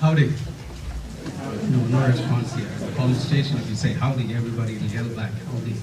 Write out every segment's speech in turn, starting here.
Howdy. No response here. The police station, if you say howdy, everybody will yell back, howdy.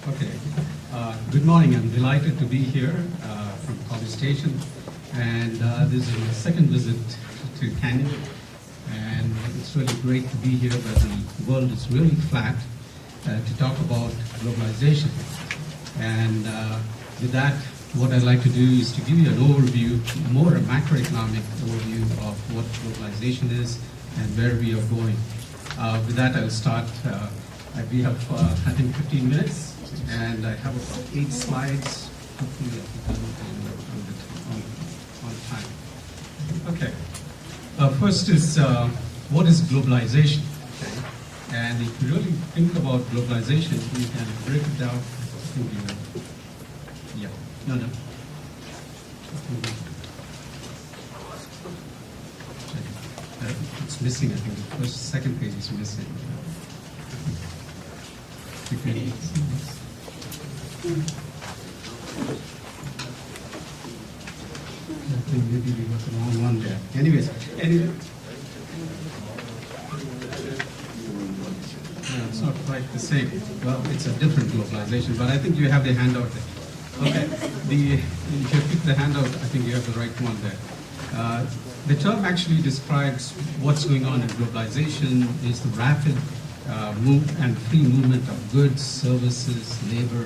Okay. Good morning. I'm delighted to be here from College Station. And this is my second visit to Canada. And it's really great to be here, but the world is really flat to talk about globalization. And with that, what I'd like to do is to give you an overview, more a macroeconomic overview of what globalization is and where we are going. With that, I'll start. We have, I think, 15 minutes, and I have about 8 slides. Hopefully, I'll be on time. Okay. First is, what is globalization? Okay. And if you really think about globalization, you can break it down. Yeah. No. It's missing, I think. The second page is missing. Okay. I think maybe we got the wrong one there. Anyways. No, it's not quite the same. Well, it's a different globalization, but I think you have the handout there. Okay, if you pick the handout, I think you have the right one there. The term actually describes what's going on in globalization is the rapid and free movement of goods, services, labor,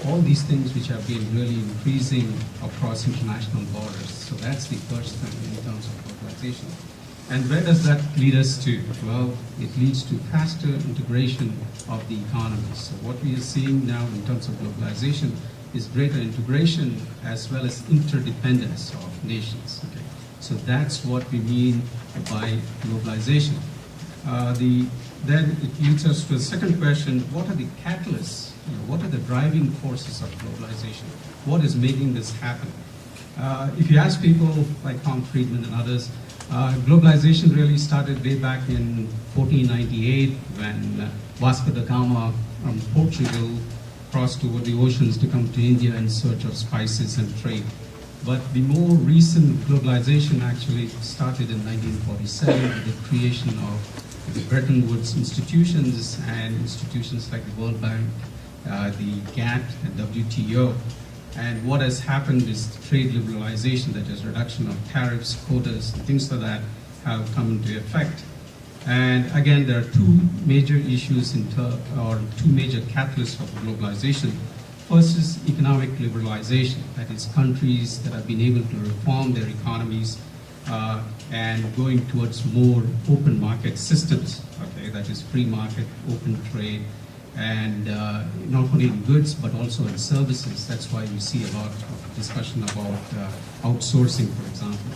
all these things which have been really increasing across international borders. So that's the first thing in terms of globalization. And where does that lead us to? Well, it leads to faster integration of the economy. So what we are seeing now in terms of globalization is greater integration as well as interdependence of nations. Okay? So that's what we mean by globalization. Then it leads us to the second question, what are the catalysts? What are the driving forces of globalization? What is making this happen? If you ask people like Tom Friedman and others, globalization really started way back in 1498 when Vasco da Gama from Portugal crossed over the oceans to come to India in search of spices and trade. But the more recent globalization actually started in 1947 with the creation of the Bretton Woods institutions and institutions like the World Bank, the GATT and WTO. And what has happened is trade liberalization, that is reduction of tariffs, quotas, and things like that have come into effect. And again, there are two major issues two major catalysts of globalization. First is economic liberalization, that is countries that have been able to reform their economies and going towards more open market systems, okay, that is free market, open trade, and not only in goods but also in services. That's why we see a lot of discussion about outsourcing, for example.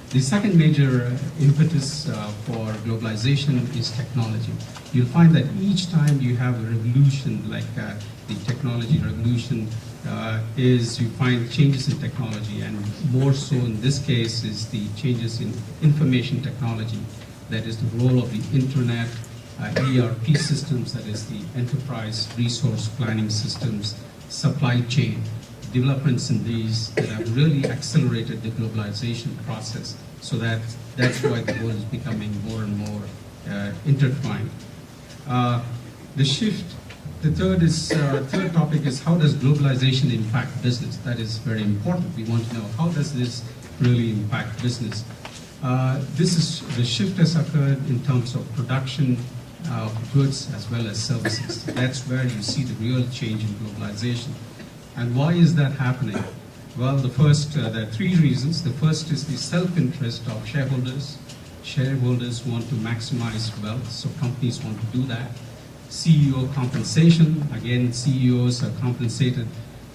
The second major impetus for globalization is technology. You'll find that each time you have a revolution like the technology revolution you find changes in technology, and more so in this case is the changes in information technology. That is the role of the internet, ERP systems, that is the enterprise resource planning systems, supply chain, developments in these that have really accelerated the globalization process. So that's why the world is becoming more and more intertwined. The third topic is how does globalization impact business? That is very important. We want to know how does this really impact business. The shift has occurred in terms of production of goods as well as services. That's where you see the real change in globalization. And why is that happening? Well, there are 3 reasons. The first is the self-interest of shareholders. Shareholders want to maximize wealth, so companies want to do that. CEO compensation, again, CEOs are compensated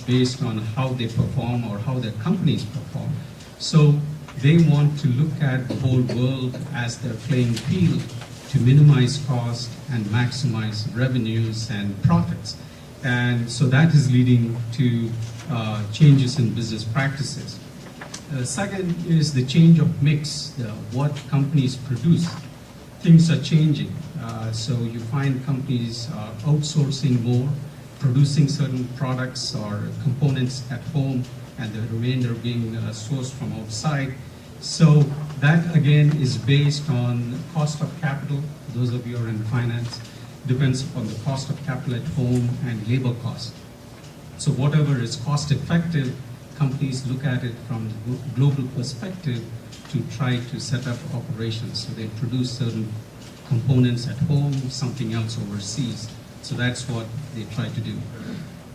based on how they perform or how their companies perform. So they want to look at the whole world as their playing field to minimize cost and maximize revenues and profits. And so that is leading to changes in business practices. Second is the change of mix, what companies produce. Things are changing. So you find companies are outsourcing more, producing certain products or components at home, and the remainder being sourced from outside. So That again is based on cost of capital. Those of you who are in finance, depends on the cost of capital at home and labor cost. So whatever is cost effective, companies look at it from the global perspective to try to set up operations. So they produce certain components at home, something else overseas. So that's what they try to do.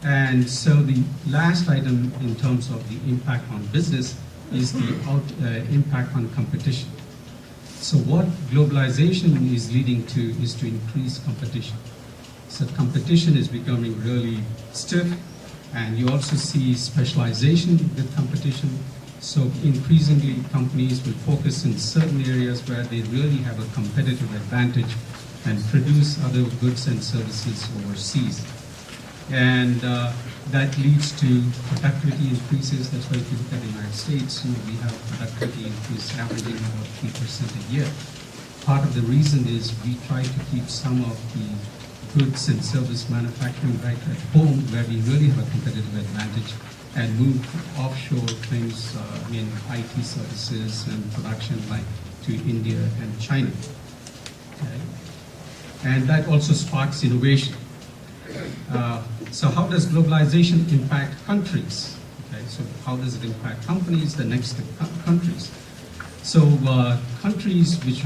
And so the last item in terms of the impact on business is the impact on competition. So what globalization is leading to is to increase competition. So competition is becoming really stiff, and you also see specialization with competition. So increasingly companies will focus in certain areas where they really have a competitive advantage and produce other goods and services overseas. And that leads to productivity increases. That's why if you look at the United States, we have productivity increase averaging about 3% a year. Part of the reason is we try to keep some of the goods and service manufacturing right at home where we really have a competitive advantage and move offshore things in IT services and production like to India and China. Okay? And that also sparks innovation. So how does globalization impact countries? Okay, so how does it impact companies? The next countries. So countries which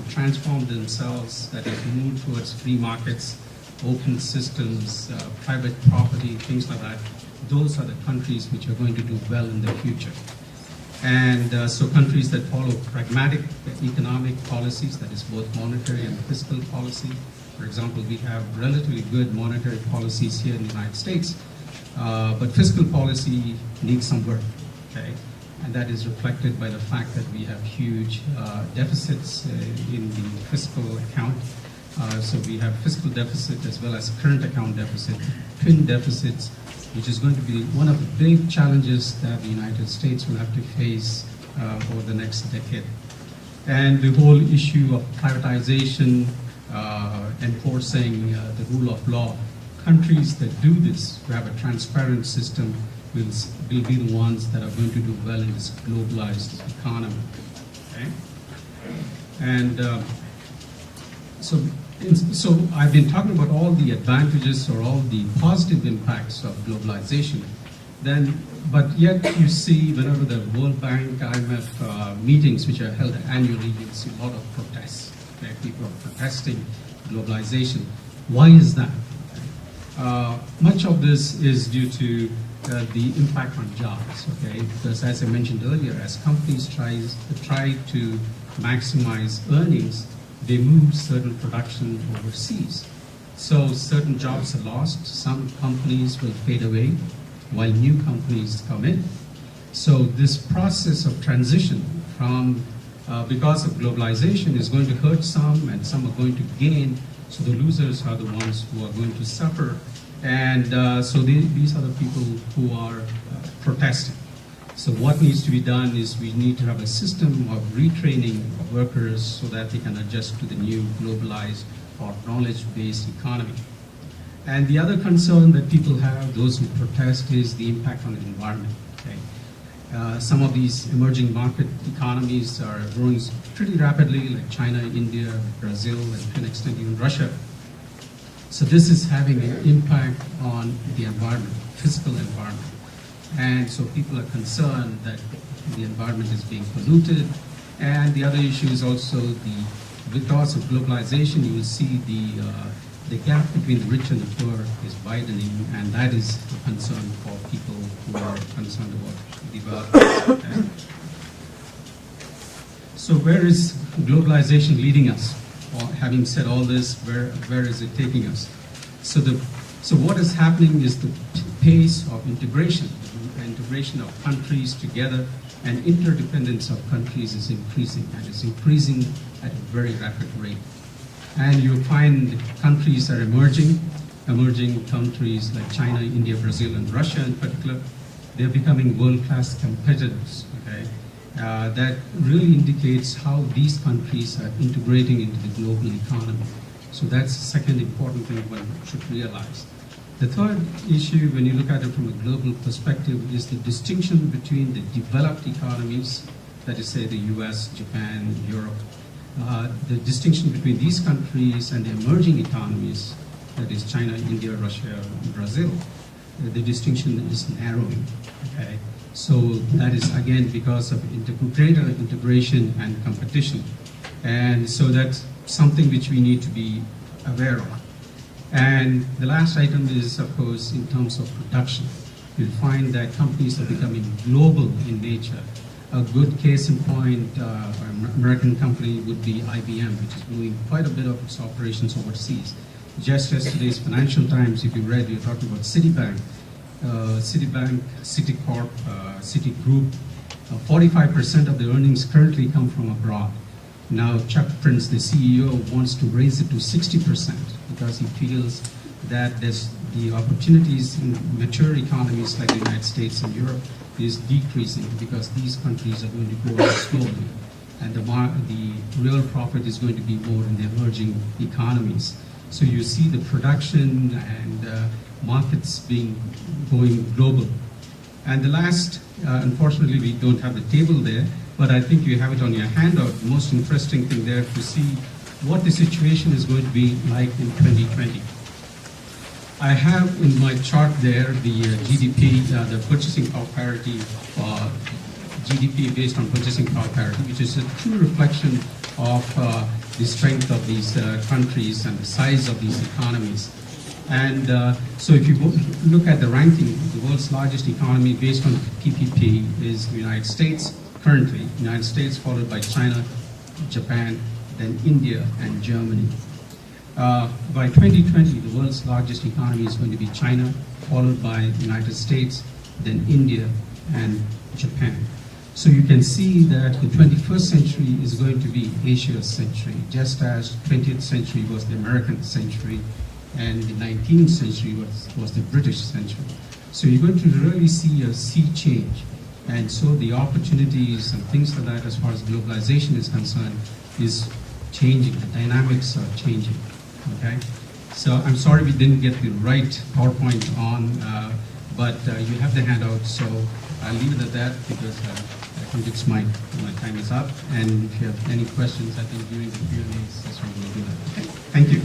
transform themselves, that is, move towards free markets, open systems, private property, things like that, those are the countries which are going to do well in the future. And so countries that follow pragmatic economic policies, that is both monetary and fiscal policy. For example, we have relatively good monetary policies here in the United States, but fiscal policy needs some work, okay? And that is reflected by the fact that we have huge deficits in the fiscal account. So we have fiscal deficit as well as current account deficit, twin deficits, which is going to be one of the big challenges that the United States will have to face over the next decade. And the whole issue of privatization, enforcing the rule of law. Countries that do this, who have a transparent system, will be the ones that are going to do well in this globalized economy. Okay? And so I've been talking about all the advantages or all the positive impacts of globalization. But yet you see whenever the World Bank, IMF meetings, which are held annually, you'll see a lot of protests. Okay? People are protesting globalization. Why is that? Much of this is due to the impact on jobs. Okay, because as I mentioned earlier, as companies try to maximize earnings, they move certain production overseas. So certain jobs are lost. Some companies will fade away, while new companies come in. So this process of transition from because of globalization is going to hurt some and some are going to gain. So the losers are the ones who are going to suffer. And so these are the people who are protesting. So what needs to be done is we need to have a system of retraining workers so that they can adjust to the new globalized or knowledge-based economy. And the other concern that people have, those who protest, is the impact on the environment. Okay? Some of these emerging market economies are growing pretty rapidly, like China, India, Brazil, and to an extent even Russia. So this is having an impact on the environment, physical environment. And so people are concerned that the environment is being polluted. And the other issue is also because of globalization, you will see the gap between the rich and the poor is widening, and that is a concern for people who are concerned about development. Okay. So where is globalization leading us? Or having said all this, where is it taking us? So what is happening is the pace of integration of countries together, and interdependence of countries is increasing, and it's increasing at a very rapid rate. And you find countries are emerging countries like China, India, Brazil, and Russia in particular. They're becoming world-class competitors. Okay? That really indicates how these countries are integrating into the global economy. So that's the second important thing one should realize. The third issue, when you look at it from a global perspective, is the distinction between the developed economies that is, say, the US, Japan, Europe. The distinction between these countries and the emerging economies, that is China, India, Russia, Brazil, the distinction is narrowing. Okay? So that is, again, because of greater integration and competition. And so that's something which we need to be aware of. And the last item is, of course, in terms of production. You'll find that companies are becoming global in nature. A good case in point, an American company would be IBM, which is doing quite a bit of its operations overseas. Just yesterday's Financial Times, if you read, you're talking about Citibank, Citicorp, Citigroup. 45% of the earnings currently come from abroad. Now, Chuck Prince, the CEO, wants to raise it to 60% because he feels that the opportunities in mature economies like the United States and Europe is decreasing because these countries are going to grow slowly, and the real profit is going to be more in the emerging economies. So you see the production and markets going global. And the last, unfortunately, we don't have the table there, but I think you have it on your handout. The most interesting thing there to see what the situation is going to be like in 2020. I have in my chart there the GDP, the purchasing power parity, GDP based on purchasing power parity, which is a true reflection of the strength of these countries and the size of these economies. And so if you look at the ranking, the world's largest economy based on PPP is the United States, currently. United States followed by China, Japan, then India and Germany. By 2020, the world's largest economy is going to be China, followed by the United States, then India and Japan. So you can see that the 21st century is going to be Asia's century, just as 20th century was the American century, and the 19th century was the British century. So you're going to really see a sea change. And so the opportunities and things like that as far as globalization is concerned is changing. The dynamics are changing. Okay? So I'm sorry we didn't get the right PowerPoint on, but you have the handout, so I'll leave it at that because I think it's my time is up. And if you have any questions, I think during the Q&A session we'll do that. Okay? Thank you.